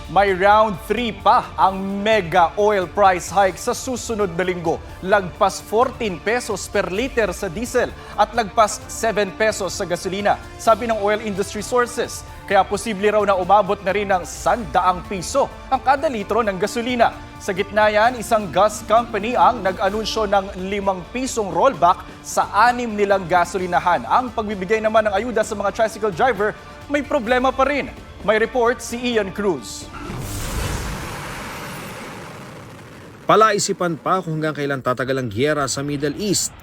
May round 3 pa ang mega oil price hike sa susunod na linggo. Lagpas 14 pesos per liter sa diesel at lagpas 7 pesos sa gasolina, sabi ng oil industry sources. Kaya posible raw na umabot na rin ng 100 piso ang kada litro ng gasolina. Sa gitna yan, isang gas company ang nag-anunsyo ng 5 pisong rollback sa 6 nilang gasolinahan. Ang pagbibigay naman ng ayuda sa mga tricycle driver may problema pa rin. May report si Ian Cruz. Palaisipan pa kung hanggang kailan tatagal ang giyera sa Middle East.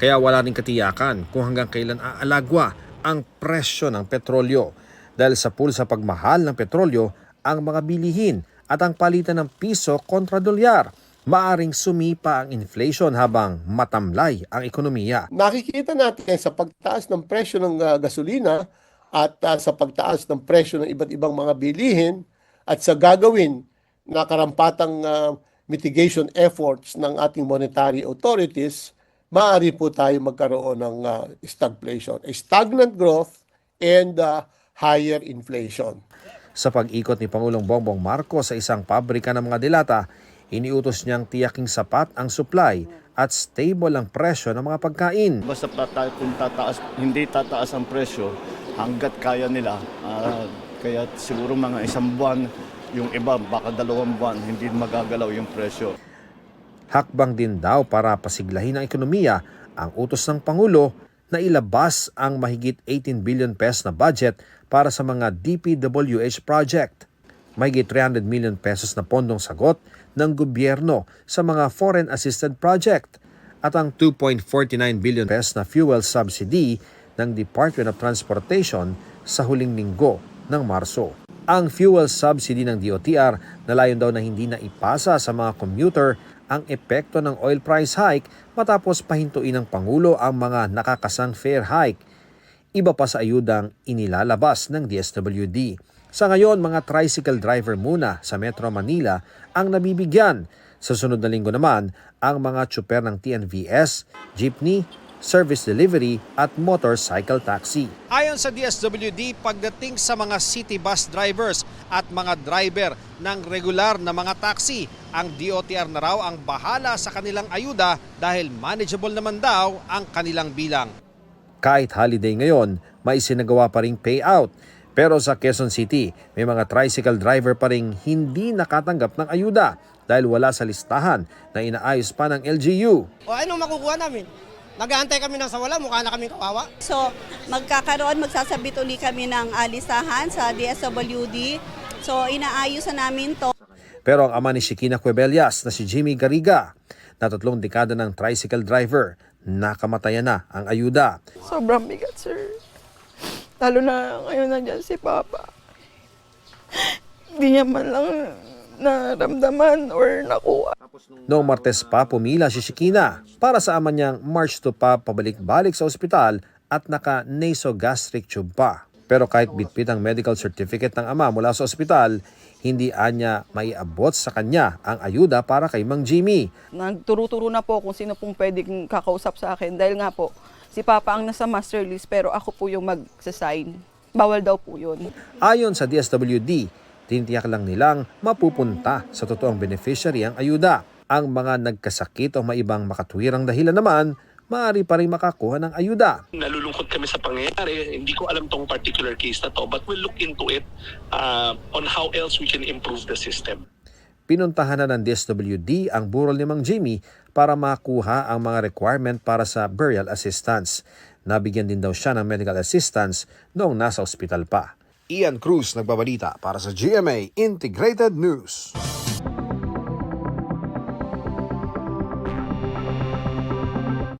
Kaya wala rin katiyakan kung hanggang kailan aalagwa ang presyo ng petrolyo. Dahil sa pulsa pagmahal ng petrolyo, ang mga bilihin at ang palitan ng piso kontra dolyar, maaring sumipa ang inflation habang matamlay ang ekonomiya. Nakikita natin sa pagtaas ng presyo ng gasolina at sa pagtaas ng presyo ng iba't ibang mga bilihin at sa gagawin na karampatang mitigation efforts ng ating monetary authorities, maaari po tayo magkaroon ng stagflation, a stagnant growth and higher inflation. Sa pag-ikot ni Pangulong Bongbong Marcos sa isang pabrika ng mga dilata, iniutos niyang tiyaking sapat ang supply at stable ang presyo ng mga pagkain. Basta kung hindi tataas ang presyo hanggat kaya nila. Kaya siguro mga 1 buwan, yung iba baka 2 buwan, hindi magagalaw yung presyo. Hakbang din daw para pasiglahin ang ekonomiya ang utos ng Pangulo na ilabas ang mahigit 18 billion pesos na budget para sa mga DPWH project. Mahigit 300 million pesos na pondong sagot ng gobyerno sa mga foreign assisted project at ang 2.49 billion pesos na fuel subsidy ng Department of Transportation sa huling linggo ng Marso. Ang fuel subsidy ng DOTR nalayon daw na hindi na ipasa sa mga commuter ang epekto ng oil price hike matapos pahintuin ng Pangulo ang mga nakakasang fare hike. Iba pa sa ayudang inilalabas ng DSWD. Sa ngayon, mga tricycle driver muna sa Metro Manila ang nabibigyan. Sa sunod na linggo naman, ang mga tsuper ng TNVS, jeepney, service delivery at motorcycle taxi. Ayon sa DSWD, pagdating sa mga city bus drivers at mga driver ng regular na mga taxi, ang DOTR na raw ang bahala sa kanilang ayuda dahil manageable naman daw ang kanilang bilang. Kahit holiday ngayon, may isinagawa pa ring payout. Pero sa Quezon City, may mga tricycle driver pa ring hindi nakatanggap ng ayuda dahil wala sa listahan na inaayos pa ng LGU. O anong makukuha namin? Nag-aantay kami ng sawala, mukha na kami kawawa. So magsasabit uli kami ng listahan sa DSWD. So inaayusan namin to. Pero ang ama ni Shekinah Cuebellas na si Jimmy Garriga, na 3 dekada ng tricycle driver, nakamatayan na ang ayuda. Sobrang bigat, sir. Lalo na ngayon nandiyan si Papa. Hindi niya man lang naramdaman or nakuha. Noong Martes pa pumila si Shekinah para sa ama niyang March 2 pa pabalik-balik sa ospital at naka-nasogastric tube pa. Pero kahit bitbit ang medical certificate ng ama mula sa ospital, hindi anya maiabot sa kanya ang ayuda para kay Mang Jimmy. Nagturo-turo na po kung sino pong pwedeng kakausap sa akin dahil nga po si Papa ang nasa master list pero ako po yung magsasign. Bawal daw po yun. Ayon sa DSWD, tinitiyak lang nilang mapupunta sa totoong beneficiary ang ayuda. Ang mga nagkasakit o may ibang makatwirang dahilan naman, maaari pa rin makakuha ng ayuda. Nalulungkot kami sa pangyayari. Hindi ko alam tong particular case na to, but we'll look into it on how else we can improve the system. Pinuntahan na ng DSWD ang burol ni Mang Jimmy para makuha ang mga requirement para sa burial assistance. Nabigyan din daw siya ng medical assistance noong nasa ospital pa. Ian Cruz nagbabalita para sa GMA Integrated News.